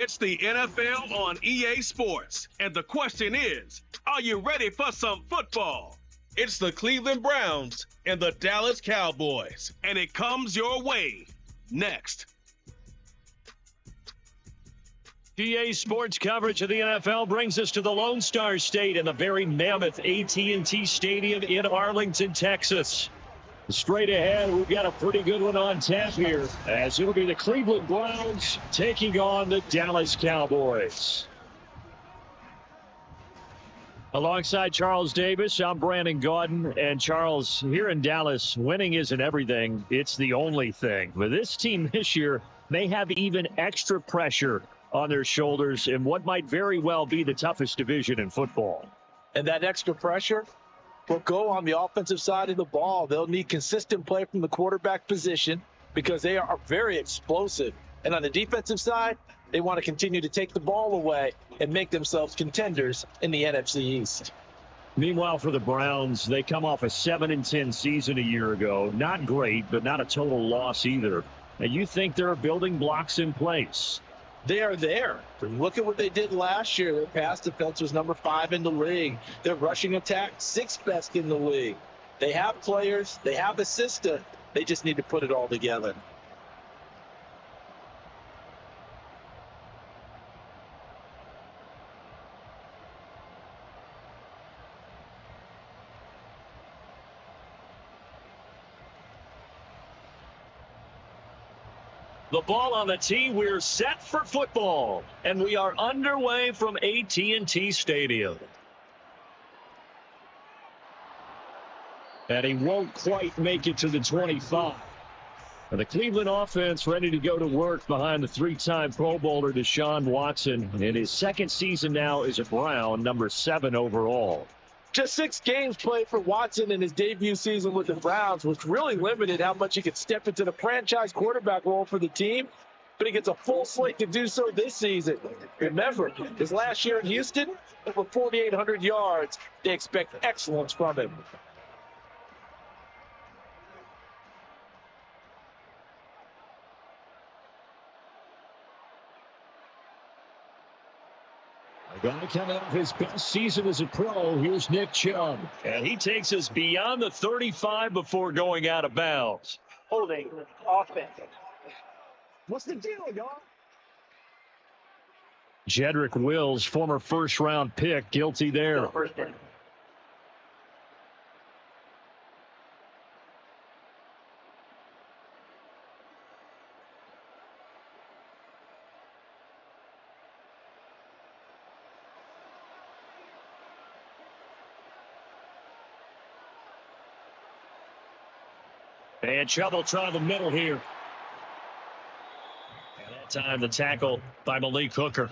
It's the NFL on EA Sports. And the question is, are you ready for some football? It's the Cleveland Browns and the Dallas Cowboys. And it comes your way next. EA Sports coverage of the NFL brings us to the Lone Star State in the very mammoth AT&T Stadium in Arlington, Texas. Straight ahead, we've got a pretty good one on tap here, as it'll be the Cleveland Browns taking on the Dallas Cowboys. Alongside Charles Davis, I'm Brandon Gaudin. And Charles, here in Dallas, winning isn't everything. It's the only thing. But this team this year may have even extra pressure on their shoulders in what might very well be the toughest division in football. And that extra pressure will go on the offensive side of the ball. They'll need consistent play from the quarterback position because they are very explosive. And on the defensive side, they want to continue to take the ball away and make themselves contenders in the NFC East. Meanwhile, for the Browns, they come off a 7-10 season a year ago. Not great, but not a total loss either. And you think there are building blocks in place? They are there. Look at what they did last year. Their pass defense was number 5 in the league. Their rushing attack, 6th best in the league. They have players. They have a system. They just need to put it all together. The ball on the tee, we're set for football, and we are underway from AT&T Stadium. And he won't quite make it to the 25. And the Cleveland offense ready to go to work behind the 3-time Pro Bowler Deshaun Watson. In his second season now as a Brown, number 7 overall. Just 6 games played for Watson in his debut season with the Browns, which really limited how much he could step into the franchise quarterback role for the team. But he gets a full slate to do so this season. Remember, his last year in Houston, over 4,800 yards. They expect excellence from him. Going to come out of his best season as a pro. Here's Nick Chubb. And he takes us beyond the 35 before going out of bounds. Holding offense. What's the deal, y'all? Jedrick Wills, former first-round pick, guilty there. And Chubb will try the middle here. And that time the tackle by Malik Hooker.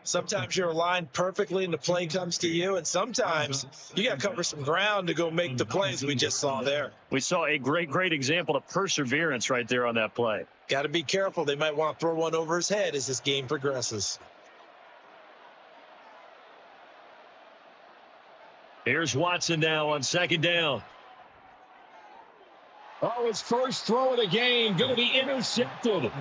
Sometimes you're aligned perfectly and the play comes to you, and sometimes you got to cover some ground to go make the plays we just saw there. We saw a great example of perseverance right there on that play. Got to be careful. They might want to throw one over his head as this game progresses. Here's Watson now on second down. Oh, his first throw of the game going to be intercepted.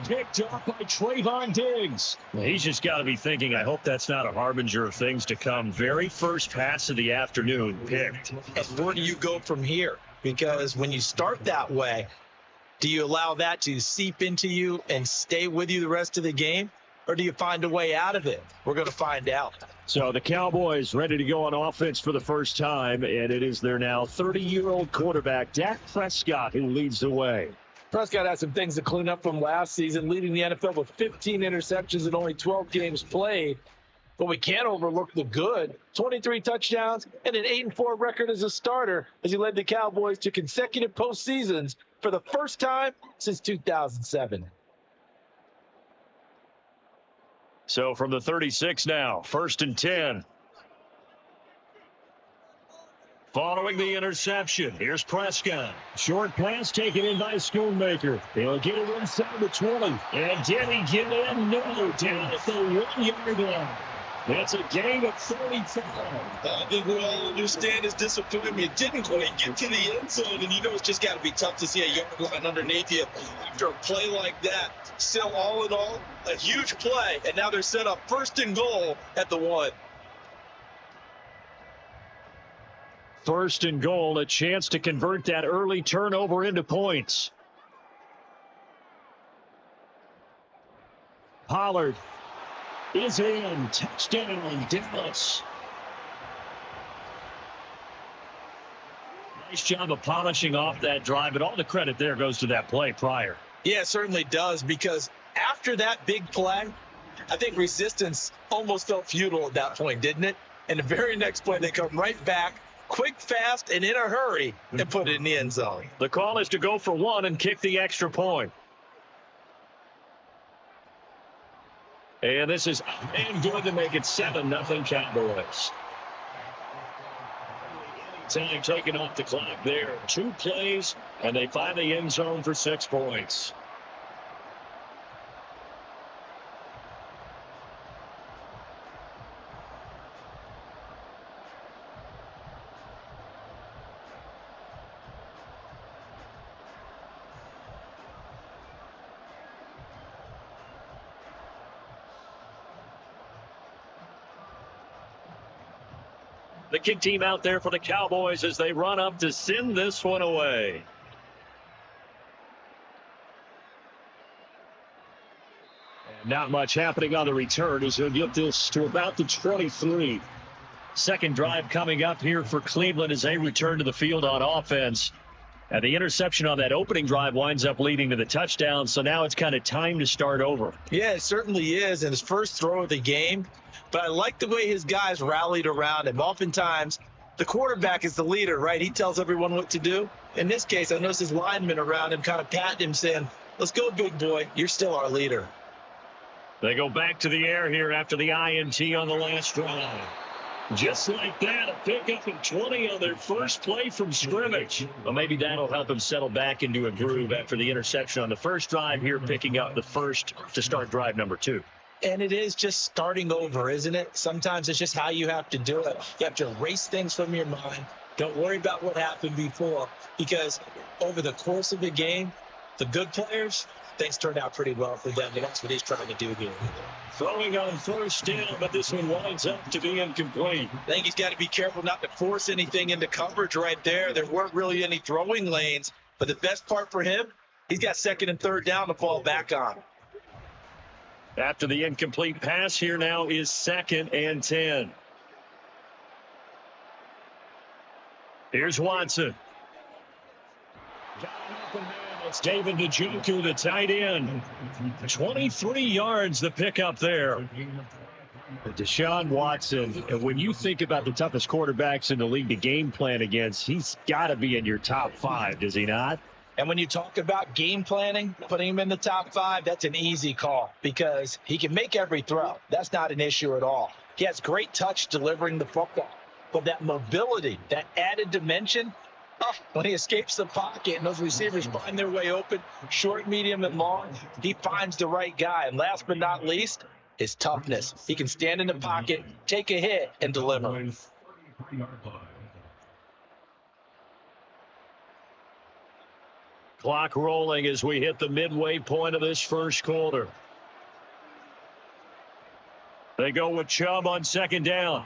Picked up by Trayvon Diggs. Well, he's just got to be thinking, I hope that's not a harbinger of things to come. Very first pass of the afternoon picked. And where do you go from here? Because when you start that way, do you allow that to seep into you and stay with you the rest of the game? Or do you find a way out of it? We're going to find out. So the Cowboys ready to go on offense for the first time, and it is their now 30-year-old quarterback, Dak Prescott, who leads the way. Prescott has some things to clean up from last season, leading the NFL with 15 interceptions and only 12 games played. But we can't overlook the good. 23 touchdowns and an 8-4 record as a starter as he led the Cowboys to consecutive postseasons for the first time since 2007. So from the 36 now, 1st and 10. Following the interception, here's Prescott. Short pass taken in by Schoonmaker. He'll get it inside the 20. And did he get in? No, down at the 1-yard line. It's a gain of 35. I think we all understand his disappointment. Didn't quite get to the end zone, and you know it's just got to be tough to see a yard line underneath you after a play like that. Still, all in all, a huge play, and now they're set up 1st and goal at the 1. 1st and goal, a chance to convert that early turnover into points. Pollard is in. Touchdown, Dallas. Nice job of polishing off that drive, but all the credit there goes to that play prior. Yeah, it certainly does, because after that big play, I think resistance almost felt futile at that point, didn't it? And the very next play, they come right back, quick, fast, and in a hurry, and put it in the end zone. The call is to go for 1 and kick the extra point. And this is good to make it 7-0 Cowboys. Time taken off the clock there. 2 plays, and they find the end zone for 6 points. The kick team out there for the Cowboys as they run up to send this one away. And not much happening on the return as he'll get this to about the 23. Second drive coming up here for Cleveland as they return to the field on offense. And the interception on that opening drive winds up leading to the touchdown, so now it's kind of time to start over. Yeah, it certainly is, and his first throw of the game. But I like the way his guys rallied around him. Oftentimes, the quarterback is the leader, right? He tells everyone what to do. In this case, I noticed his linemen around him kind of patting him, saying, "Let's go, big boy. You're still our leader." They go back to the air here after the INT on the last drive. Just like that, a pickup of 20 on their first play from scrimmage. Well, maybe that'll help him settle back into a groove after the interception on the first drive here, picking up the first to start drive number 2. And it is just starting over, isn't it? Sometimes it's just how you have to do it. You have to erase things from your mind. Don't worry about what happened before, because over the course of the game, the good players, things turned out pretty well for them, and that's what he's trying to do here. Throwing on first down, but this one winds up to be incomplete. I think he's got to be careful not to force anything into coverage right there. There weren't really any throwing lanes, but the best part for him, he's got 2nd and 3rd down to fall back on. After the incomplete pass, here now is 2nd and 10. Here's Watson. It's David Njoku, the tight end. 23 yards, the pickup there. Deshaun Watson, and when you think about the toughest quarterbacks in the league to game plan against, he's got to be in your top 5, does he not? And when you talk about game planning, putting him in the top 5, that's an easy call because he can make every throw. That's not an issue at all. He has great touch delivering the football. But that mobility, that added dimension, when he escapes the pocket and those receivers find their way open, short, medium, and long, he finds the right guy. And last but not least, his toughness. He can stand in the pocket, take a hit, and deliver. Clock rolling as we hit the midway point of this first quarter. They go with Chubb on 2nd down.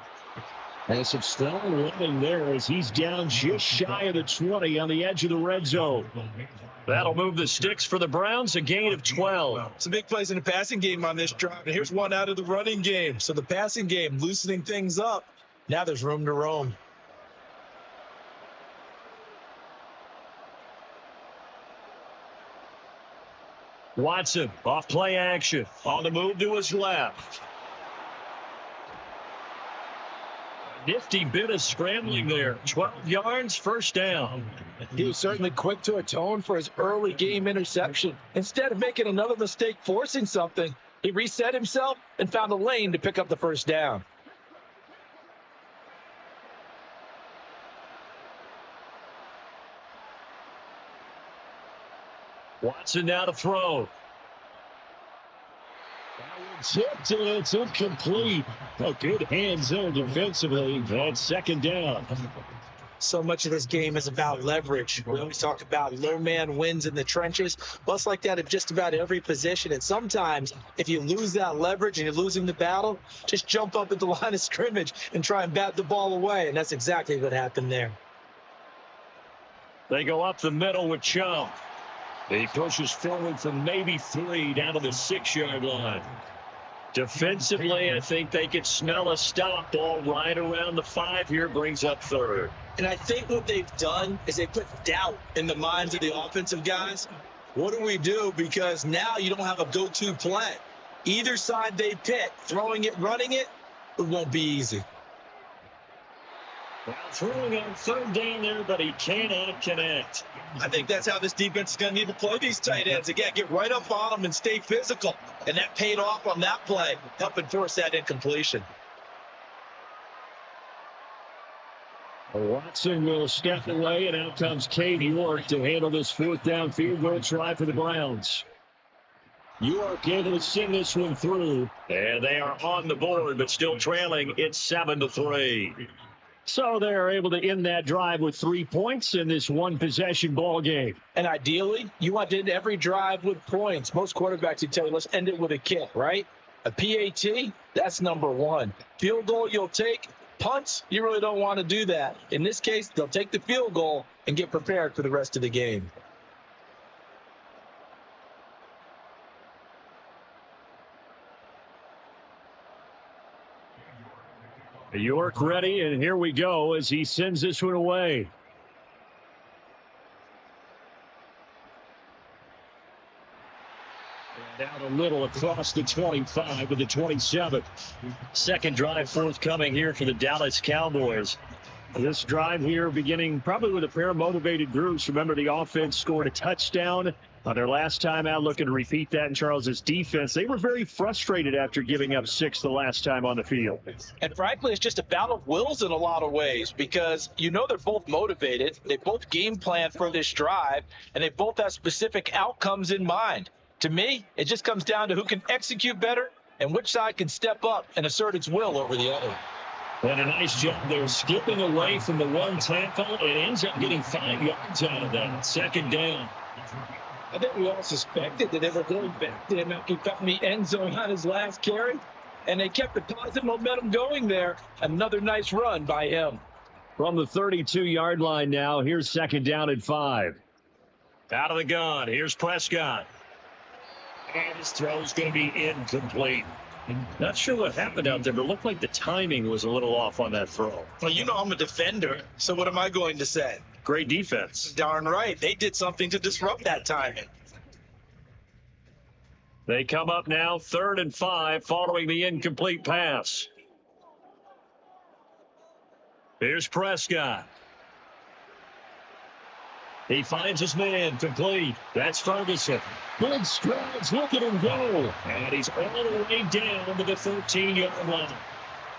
And it's still running there as he's down just shy of the 20 on the edge of the red zone. That'll move the sticks for the Browns, a gain of 12. Some big plays in the passing game on this drive. And here's one out of the running game. So the passing game loosening things up. Now there's room to roam. Watson off play action. On the move to his left. Nifty bit of scrambling there. 12 yards, 1st down. He was certainly quick to atone for his early game interception. Instead of making another mistake forcing something, he reset himself and found a lane to pick up the 1st down. Watson now to throw. tipped, and it's incomplete. A good hands there defensively. That's second down. So much of this game is about leverage. We always talk about low man wins in the trenches. Well, it's like that at just about every position. And sometimes if you lose that leverage and you're losing the battle, just jump up at the line of scrimmage and try and bat the ball away. And that's exactly what happened there. They go up the middle with Chum. He pushes forward from maybe 3 down to the 6-yard line. Defensively, I think they could smell a stop ball right around the 5 here, brings up third. And I think what they've done is they put doubt in the minds of the offensive guys. What do we do? Because now you don't have a go-to play. Either side they pick, throwing it, running it, it won't be easy. Well, throwing on third down there, but he cannot connect. I think that's how this defense is going to need to play these tight ends. Again, get right up on them and stay physical. And that paid off on that play, helping force that incompletion. Watson will step away, and out comes Cade York to handle this fourth down field goal try for the Browns. York able to send this one through, and they are on the board, but still trailing. It's 7-3. So they're able to end that drive with 3 points in this one-possession ball game. And ideally, you want to end every drive with points. Most quarterbacks would tell you, let's end it with a kick, right? A PAT, that's number 1. Field goal you'll take. Punts, you really don't want to do that. In this case, they'll take the field goal and get prepared for the rest of the game. York ready, and here we go as he sends this one away. And out a little across the 25 to the 27. Second drive forthcoming here for the Dallas Cowboys. This drive here beginning probably with a pair of motivated groups. Remember, the offense scored a touchdown on their last time out, looking to repeat that in Charles's defense. They were very frustrated after giving up 6 the last time on the field. And frankly, it's just a battle of wills in a lot of ways because you know they're both motivated. They both game plan for this drive, and they both have specific outcomes in mind. To me, it just comes down to who can execute better and which side can step up and assert its will over the other. And a nice job there, skipping away from the one tackle, and ends up getting 5 yards out of that. Second down. I think we all suspected that they were going back to him after he found the end zone on his last carry, and they kept the positive momentum going there. Another nice run by him. From the 32-yard line now, here's second down at 5. Out of the gun, here's Prescott. And his throw is going to be incomplete. Not sure what happened out there, but it looked like the timing was a little off on that throw. Well, you know I'm a defender, so what am I going to say? Great defense. Darn right. They did something to disrupt that timing. They come up now, 3rd and 5, following the incomplete pass. Here's Prescott. He finds his man, complete. That's Ferguson. Good strides, look at him go. And he's all the way down to the 13-yard line.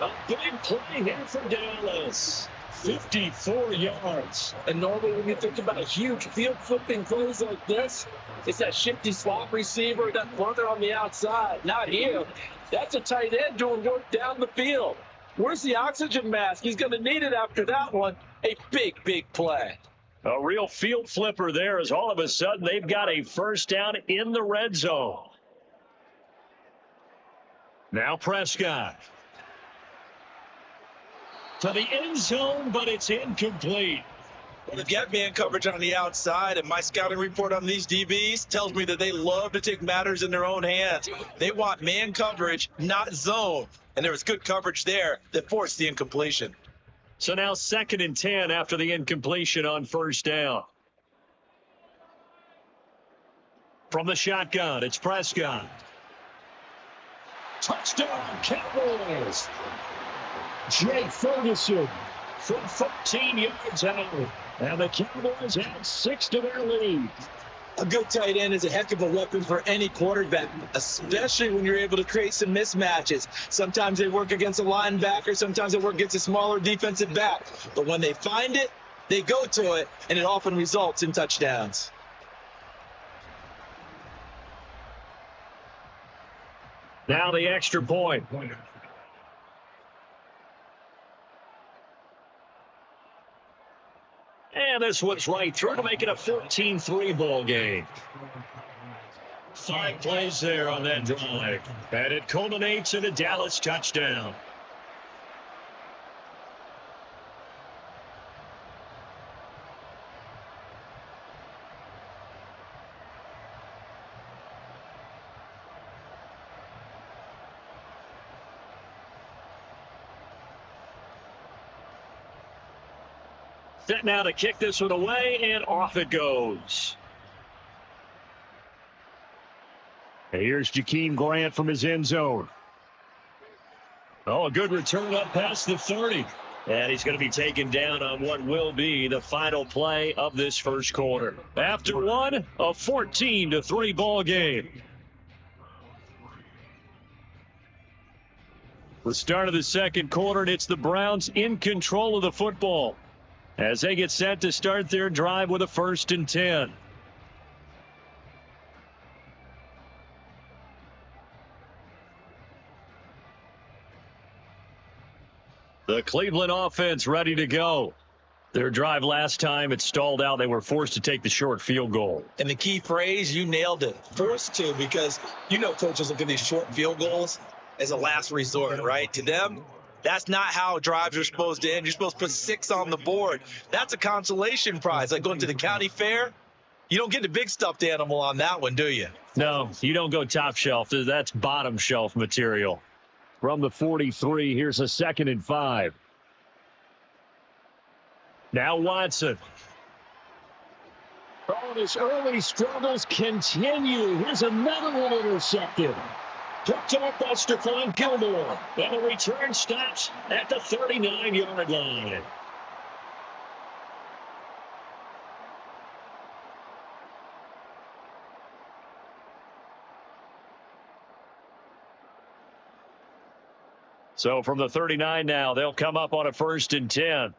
A big play here for Dallas. 54 yards. And normally when you think about a huge field flipping plays like this, it's that shifty slot receiver, that further on the outside. Not here. That's a tight end doing work down the field. Where's the oxygen mask? He's going to need it after that one. A big, big play. A real field flipper there as all of a sudden they've got a first down in the red zone. Now Prescott. To the end zone, but it's incomplete. Well, they've got man coverage on the outside, and my scouting report on these DBs tells me that they love to take matters in their own hands. They want man coverage, not zone. And there was good coverage there that forced the incompletion. So now 2nd and 10 after the incompletion on first down. From the shotgun, it's Prescott. Touchdown, Cowboys. Jay Ferguson from 14 yards out. And the Cowboys add 6 to their lead. A good tight end is a heck of a weapon for any quarterback, especially when you're able to create some mismatches. Sometimes they work against a linebacker. Sometimes they work against a smaller defensive back. But when they find it, they go to it, and it often results in touchdowns. Now the extra point. And this one's right through to make it a 14-3 ball game. 5 plays there on that drive. And it culminates in a Dallas touchdown. Set now to kick this one away, and off it goes. And here's Jakeem Grant from his end zone. Oh, a good return up past the 30. And he's going to be taken down on what will be the final play of this first quarter. After one, a 14-3 ball game. The start of the second quarter, and it's the Browns in control of the football as they get set to start their drive with a 1st and 10. The Cleveland offense ready to go. Their drive last time, it stalled out. They were forced to take the short field goal. And the key phrase, you nailed it. Forced to, because coaches look at these short field goals as a last resort, right? To them, that's not how drives are supposed to end. You're supposed to put 6 on the board. That's a consolation prize. Like going to the county fair, you don't get the big stuffed animal on that one, do you? No, you don't go top shelf. That's bottom shelf material. From the 43, here's a 2nd and 5. Now Watson. Oh, his early struggles continue. Here's another one intercepted. Picked up by Stephon Gilmore. And the return stops at the 39-yard line. So from the 39 now, they'll come up on a 1st and 10.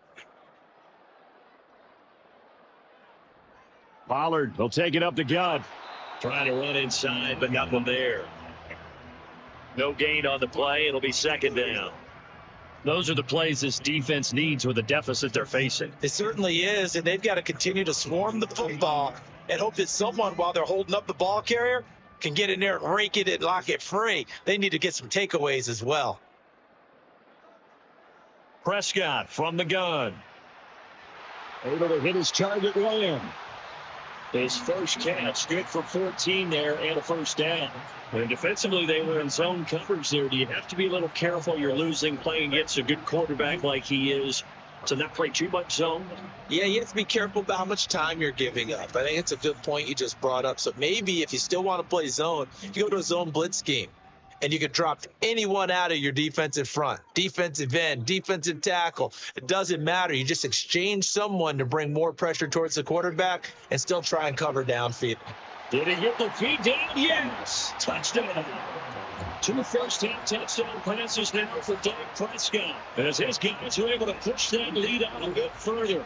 Pollard will take it up the gut. Trying to run inside, but nothing there. No gain on the play. It'll be 2nd down. Those are the plays this defense needs with the deficit they're facing. It certainly is, and they've got to continue to swarm the football and hope that someone, while they're holding up the ball carrier, can get in there and rake it and lock it free. They need to get some takeaways as well. Prescott from the gun. Able to hit his target William. His first catch, good for 14 there and a 1st down. And defensively, they were in zone coverage there. Do you have to be a little careful? You're losing, playing against a good quarterback like he is, to not play too much zone? Yeah, you have to be careful about how much time you're giving up. I think it's a good point you just brought up. So maybe if you still want to play zone, you go to a zone blitz scheme. And you can drop anyone out of your defensive front, defensive end, defensive tackle. It doesn't matter. You just exchange someone to bring more pressure towards the quarterback and still try and cover downfield. Did he get the feed down? Yes. Touchdown. 2 first-half touchdown passes now for Dak Prescott, as his guys are able to push that lead out a bit further.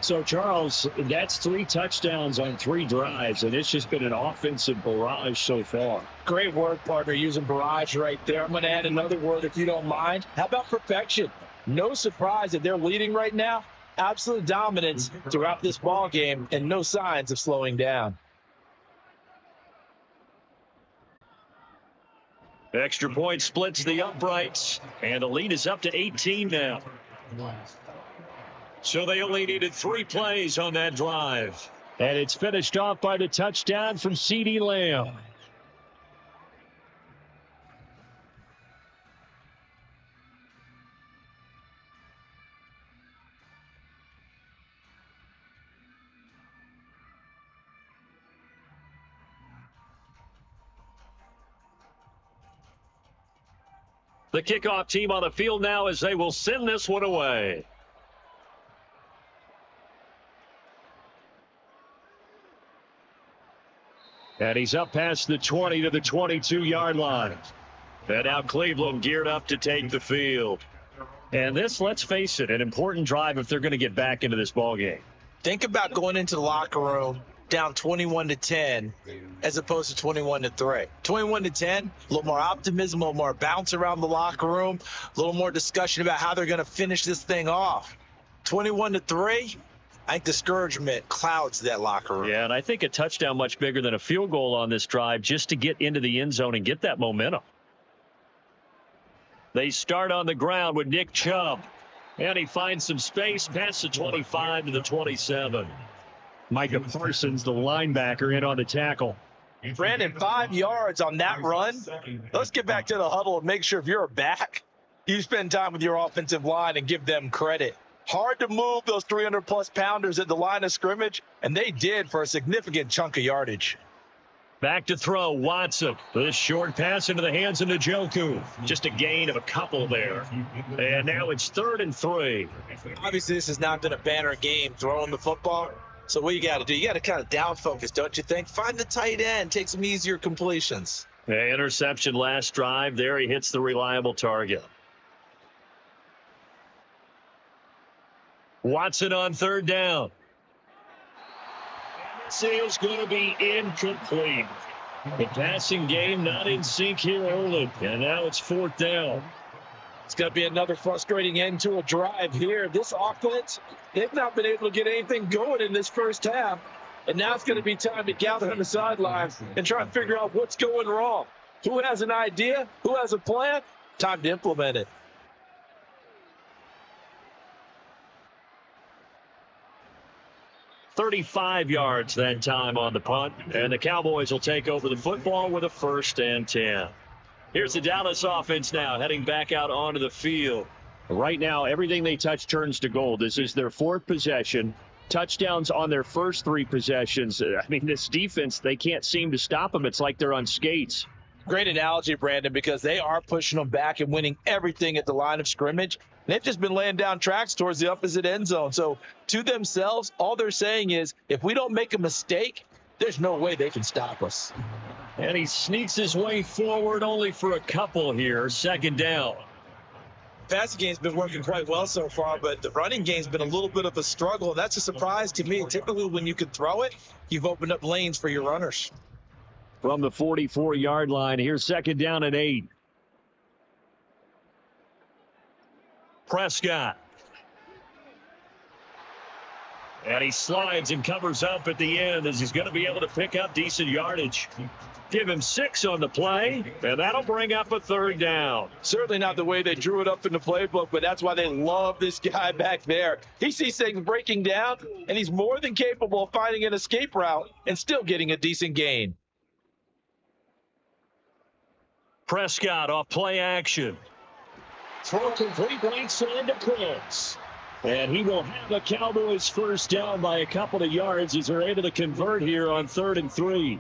So, Charles, that's 3 touchdowns on 3 drives, and it's just been an offensive barrage so far. Great work, partner, using barrage right there. I'm going to add another word if you don't mind. How about perfection? No surprise that they're leading right now. Absolute dominance throughout this ball game and no signs of slowing down. Extra point splits the uprights, and the lead is up to 18 now. So they only needed 3 plays on that drive. And it's finished off by the touchdown from CeeDee Lamb. The kickoff team on the field now as they will send this one away. And he's up past the 20 to the 22-yard line. And now Cleveland geared up to take the field. And this, let's face it, an important drive if they're going to get back into this ballgame. Think about going into the locker room down 21-10 as opposed to 21-3. 21-10, a little more optimism, a little more bounce around the locker room, a little more discussion about how they're going to finish this thing off. 21-3, I think discouragement clouds that locker room. Yeah, and I think a touchdown much bigger than a field goal on this drive just to get into the end zone and get that momentum. They start on the ground with Nick Chubb. And he finds some space past the 25 to the 27. Micah Parsons, the linebacker, in on the tackle. Brandon, 5 yards on that run. Let's get back to the huddle and make sure if you're a back, you spend time with your offensive line and give them credit. Hard to move those 300-plus pounders at the line of scrimmage, and they did for a significant chunk of yardage. Back to throw, Watson. This short pass into the hands of Njoku. Just a gain of a couple there. And now it's 3rd and 3. Obviously, this has not been a banner game throwing the football. So what you got to do, you got to kind of down focus, don't you think? Find the tight end, take some easier completions. Interception last drive. There he hits the reliable target. Watson on 3rd down. Sale's going to be incomplete. The passing game not in sync here early. And now it's 4th down. It's going to be another frustrating end to a drive here. This offense, they've not been able to get anything going in this first half. And now it's going to be time to gather on the sidelines and try and figure out what's going wrong. Who has an idea? Who has a plan? Time to implement it. $35 yards that time on the punt, and the Cowboys will take over the football with a 1st and 10. Here's the Dallas offense now heading back out onto the field. Right now, everything they touch turns to gold. This is their 4th possession. Touchdowns on their first 3 possessions. I mean, this defense, they can't seem to stop them. It's like they're on skates. Great analogy, Brandon, because they are pushing them back and winning everything at the line of scrimmage. They've just been laying down tracks towards the opposite end zone. So to themselves, all they're saying is, if we don't make a mistake, there's no way they can stop us. And he sneaks his way forward only for a couple here. 2nd down. Passing game's been working quite well so far, but the running game's been a little bit of a struggle. And that's a surprise to me. Typically, when you can throw it, you've opened up lanes for your runners. From the 44-yard line, here's 2nd down and 8. Prescott. And he slides and covers up at the end as he's going to be able to pick up decent yardage. Give him 6 on the play, and that'll bring up a 3rd down. Certainly not the way they drew it up in the playbook, but that's why they love this guy back there. He sees things breaking down, and he's more than capable of finding an escape route and still getting a decent gain. Prescott off play action. Throw complete right side to Prince. And he will have the Cowboys 1st down by a couple of yards as they're able to convert here on 3rd and 3.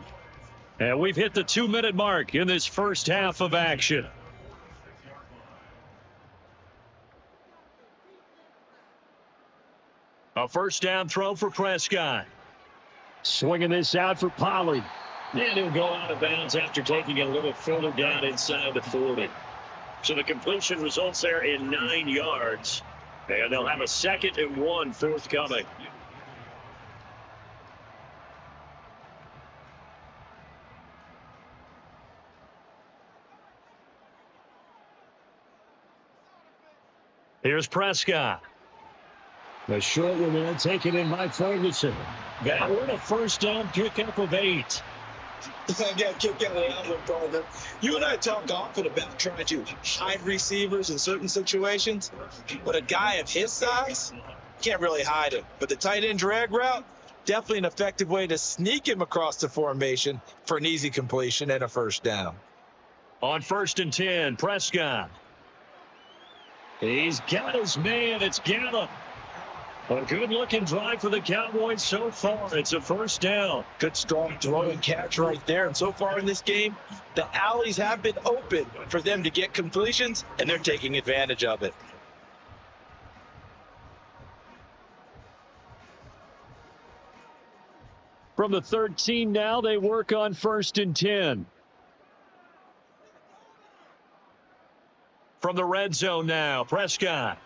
And we've hit the 2-minute mark in this first half of action. A 1st down throw for Prescott. Swinging this out for Pollard. And he'll go out of bounds after taking it a little further down inside the 40. So the completion results there in 9 yards. And they'll have a 2nd and 1 forthcoming. Here's Prescott. The short one there taken in by Ferguson. Got a 1st down pickup of 8. I got to kick out of that one, partner. You and I talk often about trying to hide receivers in certain situations, but a guy of his size can't really hide him. But the tight end drag route, definitely an effective way to sneak him across the formation for an easy completion and a 1st down. On 1st and 10, Prescott. He's got his man. It's Gallup. A good-looking drive for the Cowboys so far. It's a 1st down. Good, strong throw and catch right there. And so far in this game, the alleys have been open for them to get completions, and they're taking advantage of it. From the 13 now, they work on 1st and 10. From the red zone now, Prescott.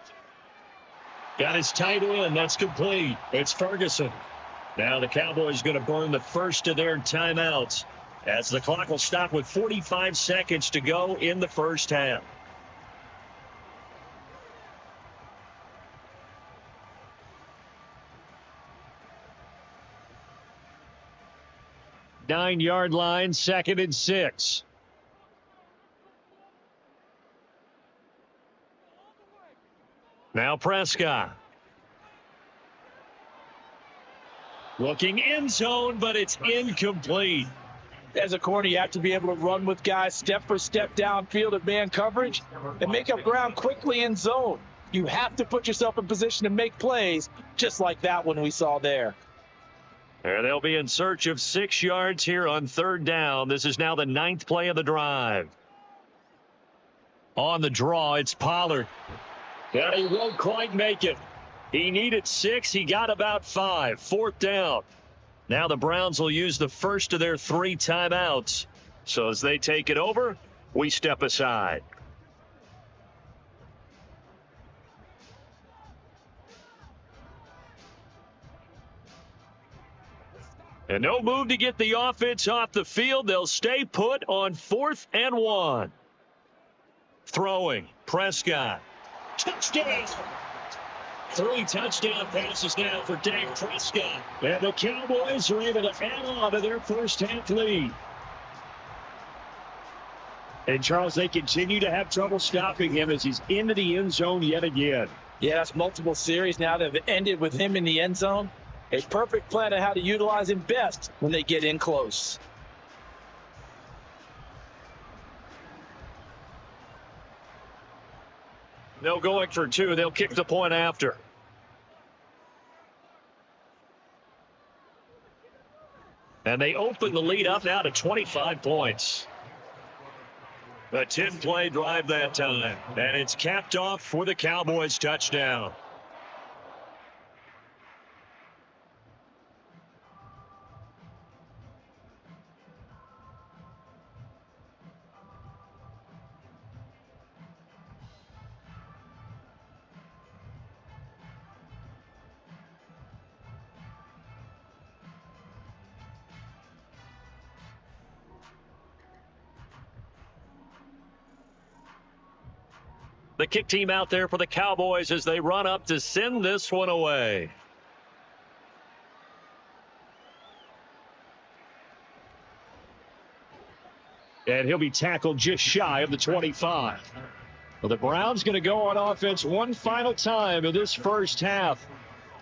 Got his tight end. That's complete. It's Ferguson. Now the Cowboys going to burn the first of their timeouts as the clock will stop with 45 seconds to go in the first half. Nine-yard line, 2nd and 6. Now Prescott. Looking end zone, but it's incomplete. As a corner, you have to be able to run with guys step for step downfield at man coverage and make up ground quickly in zone. You have to put yourself in position to make plays just like that one we saw there. And they'll be in search of 6 yards here on 3rd down. This is now the 9th play of the drive. On the draw, it's Pollard. And he won't quite make it. He needed 6. He got about 5. 4th down. Now the Browns will use the first of their 3 timeouts. So as they take it over, we step aside. And no move to get the offense off the field. They'll stay put on 4th and 1. Throwing, Prescott. Touchdown! 3 touchdown passes now for Dak Prescott. And the Cowboys are able to add on to their first half lead. And, Charles, they continue to have trouble stopping him as he's into the end zone yet again. Yeah, that's multiple series now that have ended with him in the end zone. A perfect plan on how to utilize him best when they get in close. They'll go for 2. They'll kick the point after. And they open the lead up now to 25 points. A 10-play drive that time. And it's capped off for the Cowboys touchdown. The kick team out there for the Cowboys as they run up to send this one away. And he'll be tackled just shy of the 25. Well, the Browns going to go on offense one final time in this first half.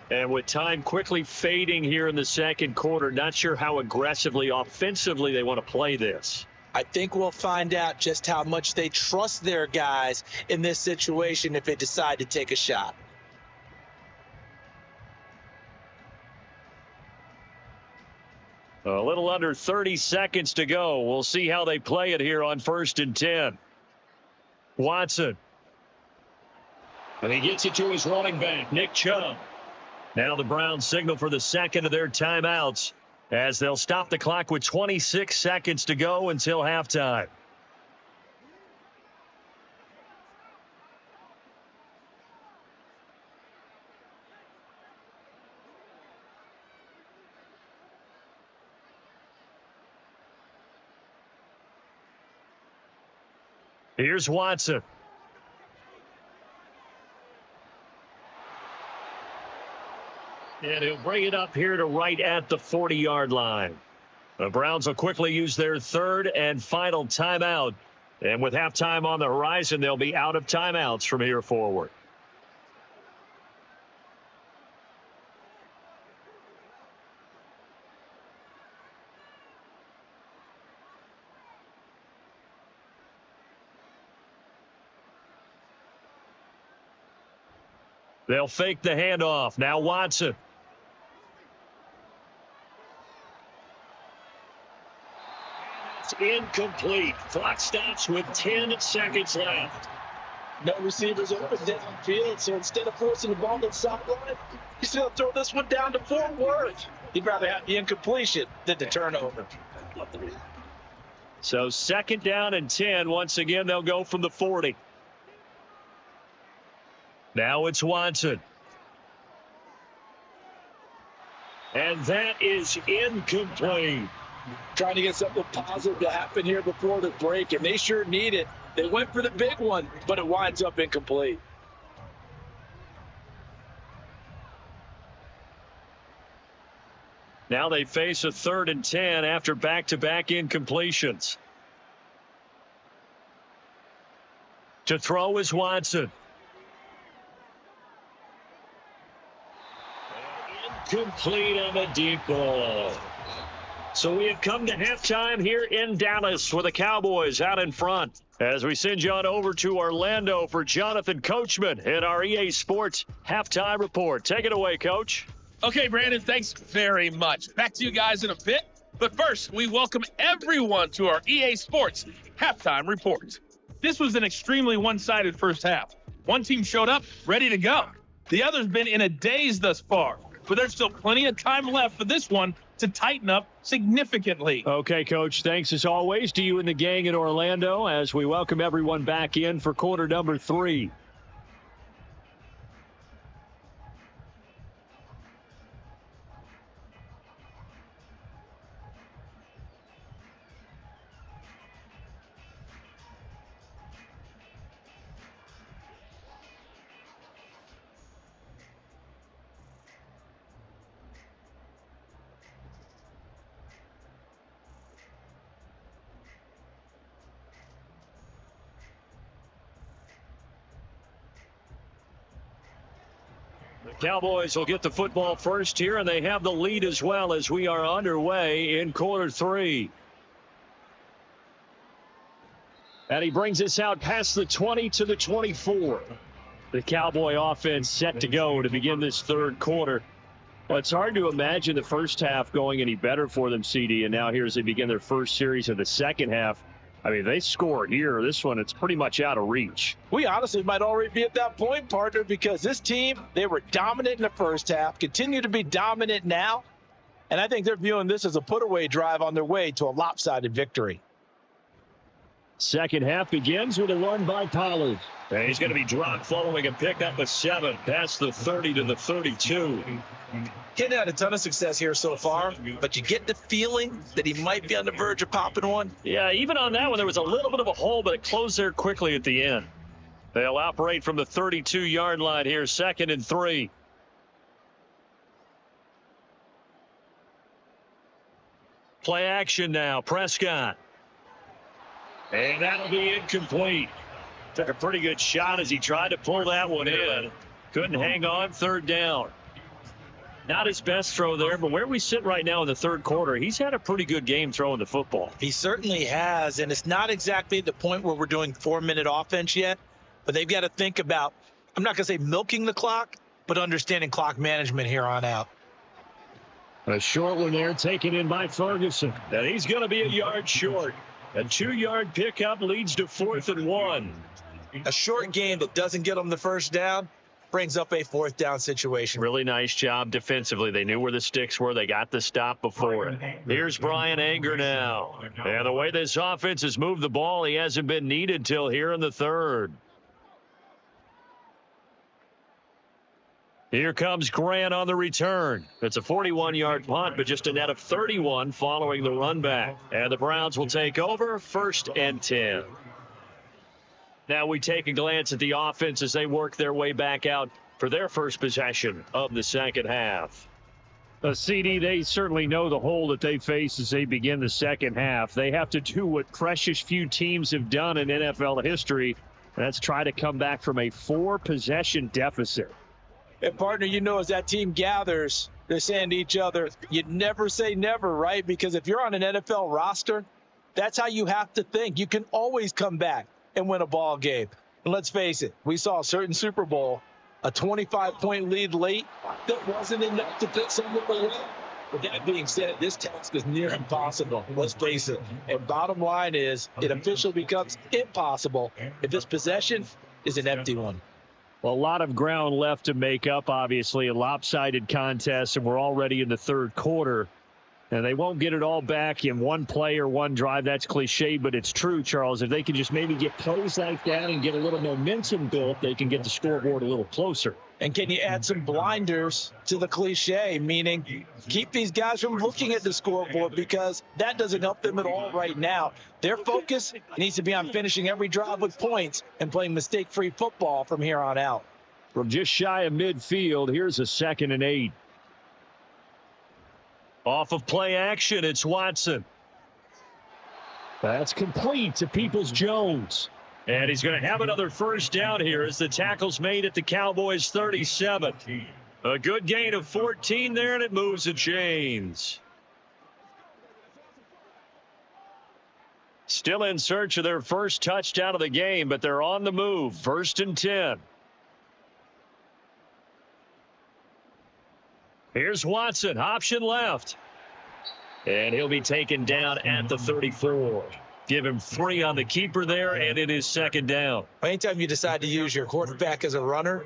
And with time quickly fading here in the second quarter, not sure how aggressively, offensively they want to play this. I think we'll find out just how much they trust their guys in this situation if they decide to take a shot. A little under 30 seconds to go. We'll see how they play it here on 1st and 10. Watson. And he gets it to his running back, Nick Chubb. Now the Browns signal for the second of their timeouts, as they'll stop the clock with 26 seconds to go until halftime. Here's Watson. And he'll bring it up here to right at the 40-yard line. The Browns will quickly use their 3rd and final timeout. And with halftime on the horizon, they'll be out of timeouts from here forward. They'll fake the handoff. Now Watson. Incomplete. Clock stops with 10 seconds left. No receivers open downfield, so instead of forcing the ball to the sideline, he's going to throw this one down to Fort Worth. He'd rather have the incompletion than the turnover. So 2nd down and 10. Once again, they'll go from the 40. Now it's Watson. And that is incomplete. Trying to get something positive to happen here before the break, and they sure need it. They went for the big one, but it winds up incomplete. Now they face a 3rd and 10 after back-to-back incompletions. To throw is Watson. Incomplete on a deep ball. So we have come to halftime here in Dallas with the Cowboys out in front. As we send you on over to Orlando for Jonathan Coachman in our EA Sports Halftime Report. Take it away, Coach. Okay, Brandon, thanks very much. Back to you guys in a bit. But first, we welcome everyone to our EA Sports Halftime Report. This was an extremely one-sided first half. One team showed up ready to go. The other's been in a daze thus far, but there's still plenty of time left for this one to tighten up significantly. Okay, Coach, thanks as always to you and the gang in Orlando as we welcome everyone back in for quarter number 3. Cowboys will get the football first here, and they have the lead as well as we are underway in quarter 3. And he brings us out past the 20 to the 24. The Cowboy offense set to go to begin this third quarter. Well, it's hard to imagine the first half going any better for them, CD, and now here as they begin their first series of the second half. I mean, they score here. This one, it's pretty much out of reach. We honestly might already be at that point, partner, because this team, they were dominant in the first half, continue to be dominant now, and I think they're viewing this as a put-away drive on their way to a lopsided victory. Second half begins with a run by Pollard. And he's going to be dropped following a pickup of 7 past the 30 to the 32. He's had a ton of success here so far, but you get the feeling that he might be on the verge of popping one. Yeah, even on that one, there was a little bit of a hole, but it closed there quickly at the end. They'll operate from the 32-yard line here, 2nd and 3. Play action now, Prescott. And that'll be incomplete. Took a pretty good shot as he tried to pull that one in. Couldn't hang on, 3rd down. Not his best throw there, but where we sit right now in the third quarter, he's had a pretty good game throwing the football. He certainly has, and it's not exactly the point where we're doing 4-minute offense yet, but they've got to think about, I'm not going to say milking the clock, but understanding clock management here on out. A short one there taken in by Ferguson. And he's going to be a yard short. A 2-yard pickup leads to 4th and 1. A short game that doesn't get them the first down brings up a 4th down situation. Really nice job defensively. They knew where the sticks were. They got the stop before it. Here's Brian Anger now. And the way this offense has moved the ball, he hasn't been needed till here in the third. Here comes Grant on the return. It's a 41-yard punt, but just a net of 31 following the run back. And the Browns will take over, 1st and 10. Now we take a glance at the offense as they work their way back out for their first possession of the second half. CD, they certainly know the hole that they face as they begin the second half. They have to do what precious few teams have done in NFL history, and that's try to come back from a 4-possession deficit. And, partner, you know, as that team gathers, they're saying to each other, you never say never, right? Because if you're on an NFL roster, that's how you have to think. You can always come back and win a ball game. And let's face it, we saw a certain Super Bowl, a 25-point lead late. That wasn't enough to put someone away. But that being said, this task is near impossible. Let's face it. And bottom line is, it officially becomes impossible if this possession is an empty one. Well, a lot of ground left to make up, obviously, a lopsided contest, and we're already in the third quarter. And they won't get it all back in one play or one drive. That's cliche, but it's true, Charles. If they can just maybe get plays like that and get a little momentum built, they can get the scoreboard a little closer. And can you add some blinders to the cliche, meaning keep these guys from looking at the scoreboard, because that doesn't help them at all right now. Their focus needs to be on finishing every drive with points and playing mistake-free football from here on out. From just shy of midfield, here's a 2nd and 8. Off of play action, it's Watson. That's complete to Peoples-Jones. And he's going to have another first down here as the tackle's made at the Cowboys 37. A good gain of 14 there, and it moves the chains. Still in search of their first touchdown of the game, but they're on the move. 1st and 10. Here's Watson, option left. And he'll be taken down at the 34. Give him 3 on the keeper there, and it is 2nd down. Anytime you decide to use your quarterback as a runner,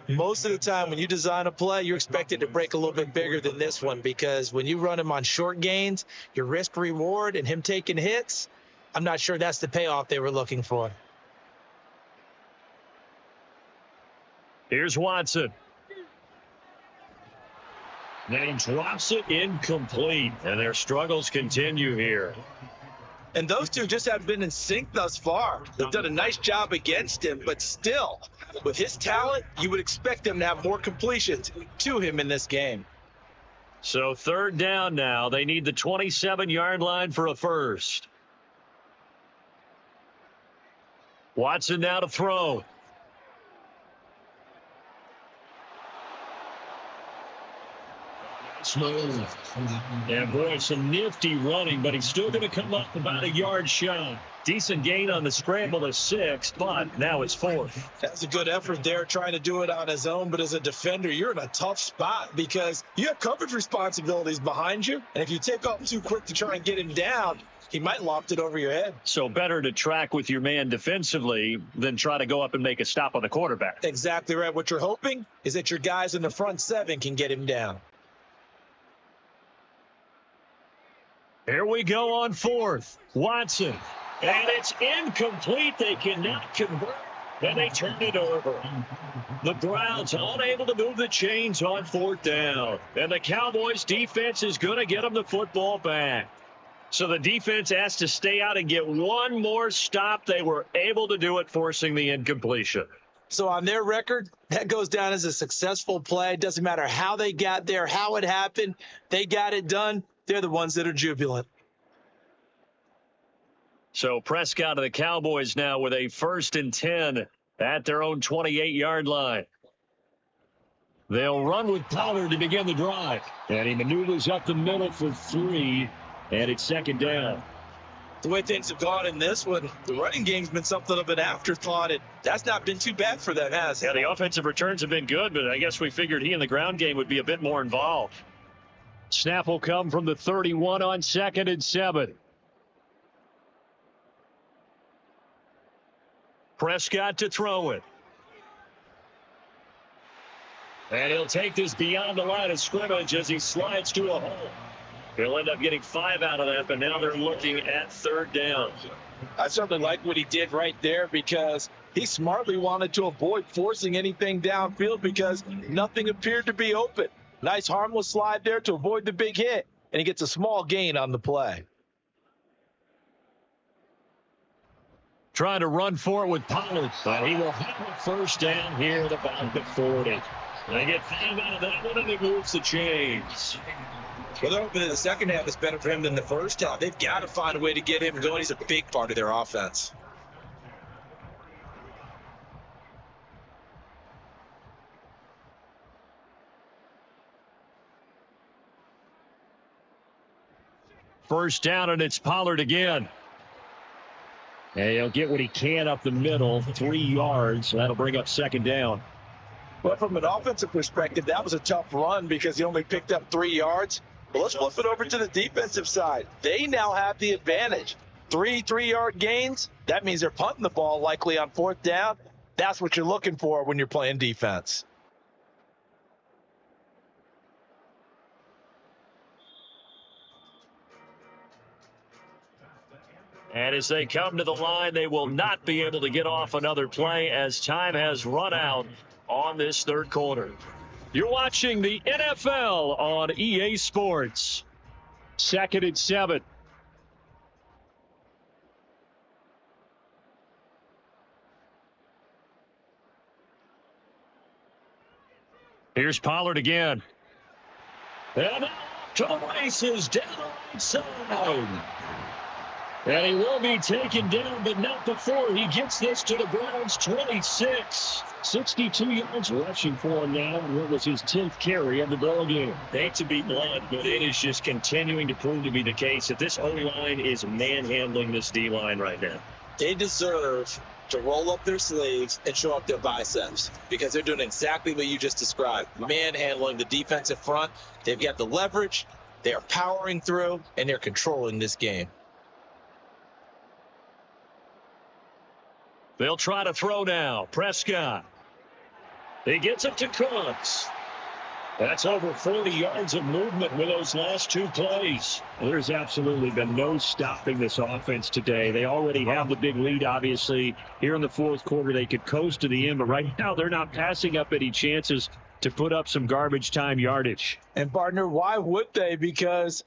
most of the time when you design a play, you're expected to break a little bit bigger than this one, because when you run him on short gains, your risk-reward and him taking hits, I'm not sure that's the payoff they were looking for. Here's Watson. Then he drops it incomplete, and their struggles continue here. And those two just haven't been in sync thus far. They've done a nice job against him, but still, with his talent, you would expect him to have more completions to him in this game. So 3rd down now. They need the 27-yard line for a first. Watson now to throw. Smooth. And boy, some nifty running, but he's still going to come up about a yard shy. Decent gain on the scramble of 6, but now it's 4th. That's a good effort there, trying to do it on his own, but as a defender, you're in a tough spot because you have coverage responsibilities behind you, and if you take off too quick to try and get him down, he might loft it over your head. So better to track with your man defensively than try to go up and make a stop on the quarterback. Exactly right. What you're hoping is that your guys in the front 7 can get him down. Here we go on 4th. Watson. And it's incomplete. They cannot convert. And they turn it over. The Browns unable to move the chains on 4th down. And the Cowboys defense is going to get them the football back. So the defense has to stay out and get one more stop. They were able to do it, forcing the incompletion. So on their record, that goes down as a successful play. It doesn't matter how they got there, how it happened. They got it done. They're the ones that are jubilant. So Prescott of the Cowboys now with a 1st and 10 at their own 28-yard line. They'll run with Pollard to begin the drive. And he maneuvers up the middle for 3, and it's 2nd down. The way things have gone in this one, the running game's been something of an afterthought, and that's not been too bad for them, has it? Yeah, the offensive returns have been good, but I guess we figured he in the ground game would be a bit more involved. Snap will come from the 31 on 2nd and 7. Prescott to throw it. And he'll take this beyond the line of scrimmage as he slides to a hole. He'll end up getting 5 out of that, but now they're looking at 3rd down. I certainly like what he did right there, because he smartly wanted to avoid forcing anything downfield because nothing appeared to be open. Nice harmless slide there to avoid the big hit, and he gets a small gain on the play. Trying to run for it with Pollard, but he will have a 1st down here at about the 40. They get 5 out of that one, and it moves the chains. Well, they're hoping that the second half is better for him than the first half. They've got to find a way to get him going. He's a big part of their offense. First down, and it's Pollard again. And he'll get what he can up the middle, 3 yards. That'll bring up 2nd down. But from an offensive perspective, that was a tough run because he only picked up 3 yards. But let's flip it over to the defensive side. They now have the advantage. 3 3-yard gains. That means they're punting the ball likely on 4th down. That's what you're looking for when you're playing defense. And as they come to the line, they will not be able to get off another play as time has run out on this third quarter. You're watching the NFL on EA Sports. 2nd and 7. Here's Pollard again. And now to the races down the right side. And he will be taken down, but not before he gets this to the Browns 26. 62 yards rushing for him now. What was his 10th carry of the ball game? Hate to be blunt, but it is just continuing to prove to be the case that this O-line is manhandling this D-line right now. They deserve to roll up their sleeves and show up their biceps because they're doing exactly what you just described. Manhandling the defensive front. They've got the leverage. They are powering through, and they're controlling this game. They'll try to throw now. Prescott. He gets it to Cooks. That's over 40 yards of movement with those last two plays. There's absolutely been no stopping this offense today. They already have the big lead, obviously. Here in the fourth quarter, they could coast to the end, but right now they're not passing up any chances to put up some garbage time yardage. And, partner, why would they? Because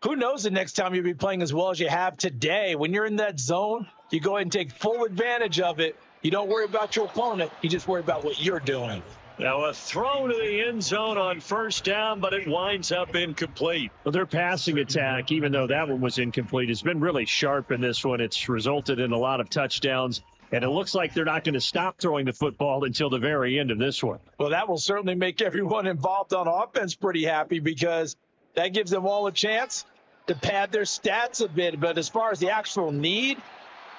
who knows the next time you'll be playing as well as you have today. When you're in that zone, you go ahead and take full advantage of it. You don't worry about your opponent. You just worry about what you're doing. Now a throw to the end zone on first down, but it winds up incomplete. Well, their passing attack, even though that one was incomplete, has been really sharp in this one. It's resulted in a lot of touchdowns, and it looks like they're not going to stop throwing the football until the very end of this one. Well, that will certainly make everyone involved on offense pretty happy because that gives them all a chance to pad their stats a bit. But as far as the actual need,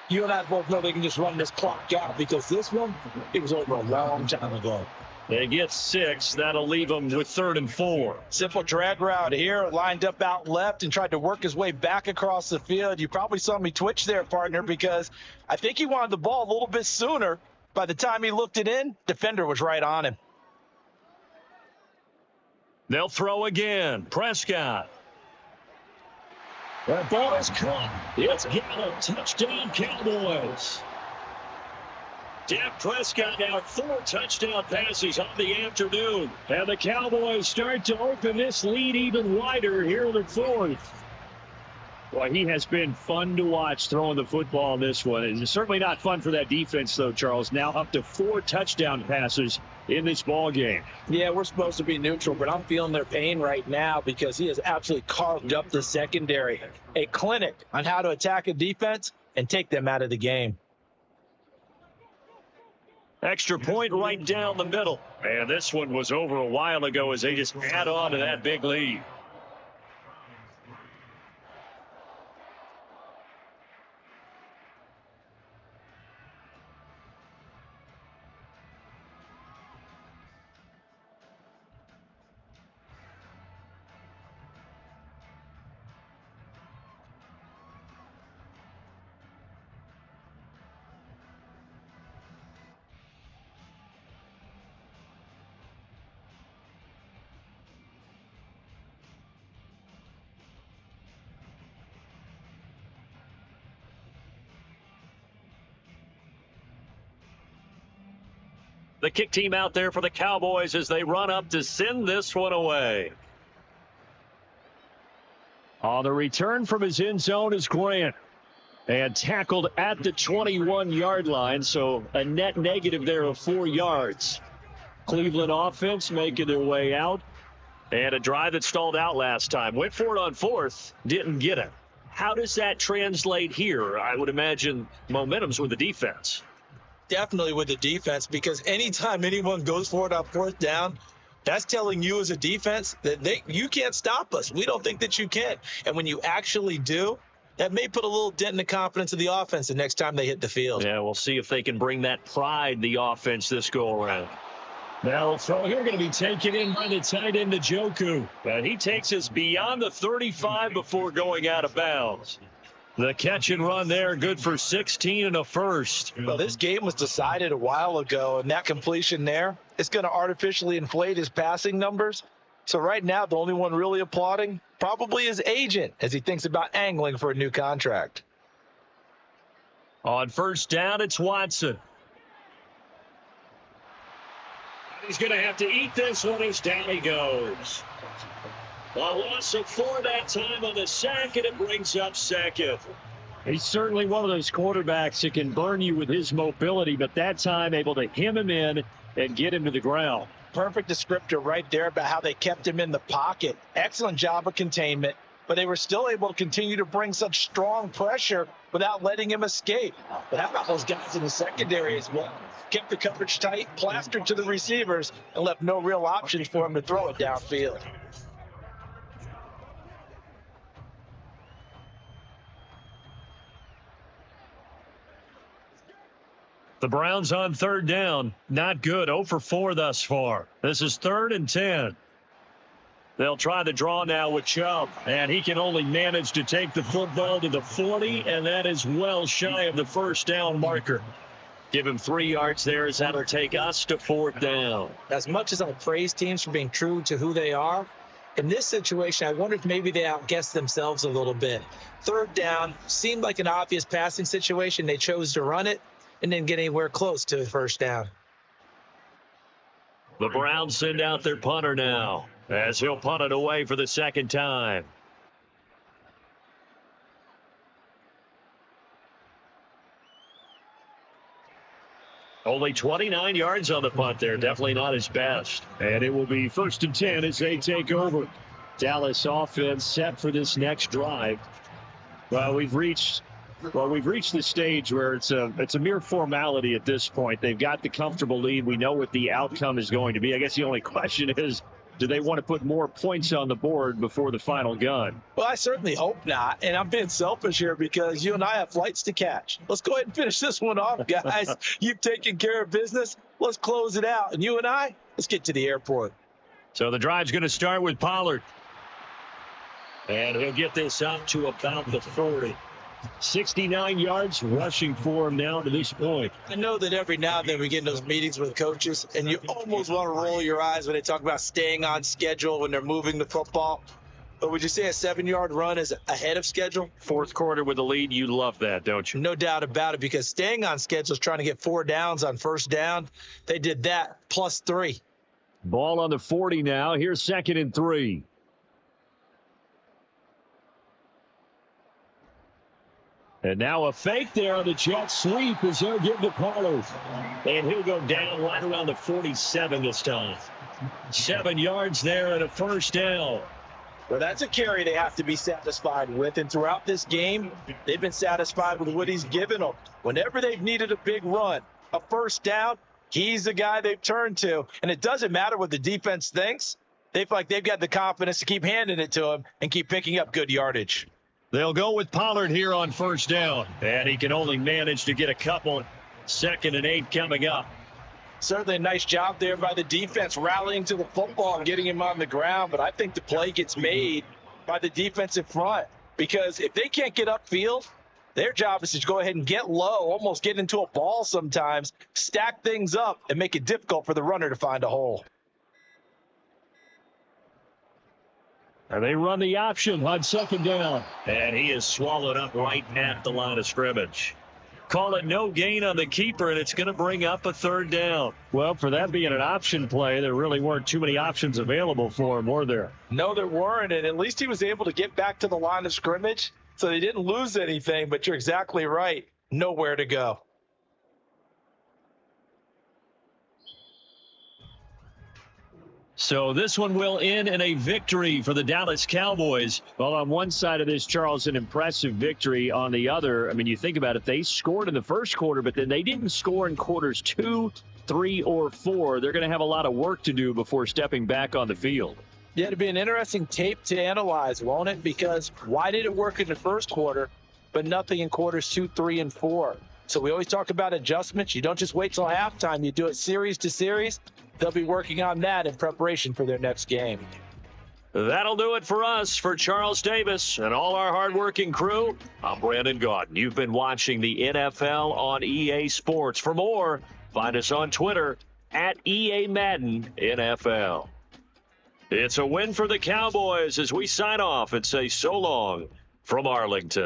you and I both know they can just run this clock out because this one, it was over a long time ago. They get 6. That'll leave them with 3rd and 4. Simple drag route here, lined up out left and tried to work his way back across the field. You probably saw me twitch there, partner, because I think he wanted the ball a little bit sooner. By the time he looked it in, defender was right on him. They'll throw again. Prescott. That ball is caught. It's Gallup. Touchdown, Cowboys. Dak Prescott now 4 touchdown passes on the afternoon. And the Cowboys start to open this lead even wider here in the fourth. Well, he has been fun to watch throwing the football in this one. It's certainly not fun for that defense, though, Charles. Now up to 4 touchdown passes in this ball game. Yeah, we're supposed to be neutral, but I'm feeling their pain right now because he has absolutely carved up the secondary. A clinic on how to attack a defense and take them out of the game. Extra point right down the middle. And this one was over a while ago as they just add on to that big lead. The kick team out there for the Cowboys as they run up to send this one away. On the return from his end zone is Grant. And tackled at the 21-yard line, so a net negative there of 4 yards. Cleveland offense making their way out. And a drive that stalled out last time. Went for it on 4th, didn't get it. How does that translate here? I would imagine momentum's with the defense. Definitely with the defense, because anytime anyone goes for it on 4th down, that's telling you as a defense that you can't stop us. We don't think that you can. And when you actually do, that may put a little dent in the confidence of the offense the next time they hit the field. Yeah, we'll see if they can bring that pride, the offense, this go around. Now, so you're going to be taken in by the tight end, Njoku. And he takes us beyond the 35 before going out of bounds. The catch and run there, good for 16 and a first. Well, this game was decided a while ago, and that completion there is going to artificially inflate his passing numbers. So right now, the only one really applauding probably his agent as he thinks about angling for a new contract. On first down, it's Watson. He's going to have to eat this one as down he goes. A loss of 4 that time on the sack, and it brings up second. He's certainly one of those quarterbacks that can burn you with his mobility, but that time able to hem him in and get him to the ground. Perfect descriptor right there about how they kept him in the pocket. Excellent job of containment, but they were still able to continue to bring such strong pressure without letting him escape. But how about those guys in the secondary as well? Kept the coverage tight, plastered to the receivers, and left no real options for him to throw it downfield. The Browns on third down. Not good. 0 for 4 thus far. This is 3rd and 10. They'll try the draw now with Chubb, and he can only manage to take the football to the 40, and that is well shy of the first down marker. Give him 3 yards there as that'll take us to 4th down. As much as I praise teams for being true to who they are, in this situation, I wonder if maybe they outguessed themselves a little bit. 3rd down seemed like an obvious passing situation. They chose to run it and didn't get anywhere close to the first down. The Browns send out their punter now, as he'll punt it away for the 2nd time. Only 29 yards on the punt there. Definitely not his best. And it will be 1st and 10 as they take over. Dallas offense set for this next drive. Well, we've reached the stage where it's a mere formality at this point. They've got the comfortable lead. We know what the outcome is going to be. I guess the only question is, do they want to put more points on the board before the final gun? Well, I certainly hope not. And I'm being selfish here because you and I have flights to catch. Let's go ahead and finish this one off, guys. You've taken care of business. Let's close it out. And you and I, let's get to the airport. So the drive's going to start with Pollard. And he'll get this up to about the 40. 69 yards rushing for him now to this point. I know that every now and then we get in those meetings with coaches, and you almost want to roll your eyes when they talk about staying on schedule when they're moving the football. But would you say a 7-yard run is ahead of schedule? 4th quarter with the lead, you love that, don't you? No doubt about it, because staying on schedule is trying to get 4 downs on 1st down. They did that plus 3. Ball on the 40 now. Here's 2nd and 3. And now a fake there on the jet sweep as they'll give to Pollard. And he'll go down right around the 47 this time. 7 yards there and a 1st down. Well, that's a carry they have to be satisfied with. And throughout this game, they've been satisfied with what he's given them. Whenever they've needed a big run, a 1st down, he's the guy they've turned to. And it doesn't matter what the defense thinks. They feel like they've got the confidence to keep handing it to him and keep picking up good yardage. They'll go with Pollard here on 1st down. And he can only manage to get a couple. 2nd and 8 coming up. Certainly a nice job there by the defense rallying to the football and getting him on the ground. But I think the play gets made by the defensive front. Because if they can't get upfield, their job is to go ahead and get low, almost get into a ball sometimes, stack things up, and make it difficult for the runner to find a hole. And they run the option on 2nd down. And he is swallowed up right at the line of scrimmage. Call it no gain on the keeper, and it's going to bring up a 3rd down. Well, for that being an option play, there really weren't too many options available for him, were there? No, there weren't, and at least he was able to get back to the line of scrimmage, so they didn't lose anything, but you're exactly right. Nowhere to go. So this one will end in a victory for the Dallas Cowboys. Well, on one side of this, Charles, an impressive victory. On the other, I mean, you think about it, they scored in the 1st quarter, but then they didn't score in quarters 2, 3, or 4. They're going to have a lot of work to do before stepping back on the field. Yeah, it'll be an interesting tape to analyze, won't it? Because why did it work in the 1st quarter, but nothing in quarters 2, 3, and 4? So we always talk about adjustments. You don't just wait till halftime. You do it series to series. They'll be working on that in preparation for their next game. That'll do it for us. For Charles Davis and all our hardworking crew, I'm Brandon Gaudin. You've been watching the NFL on EA Sports. For more, find us on Twitter at EA Madden NFL. It's a win for the Cowboys as we sign off and say so long from Arlington.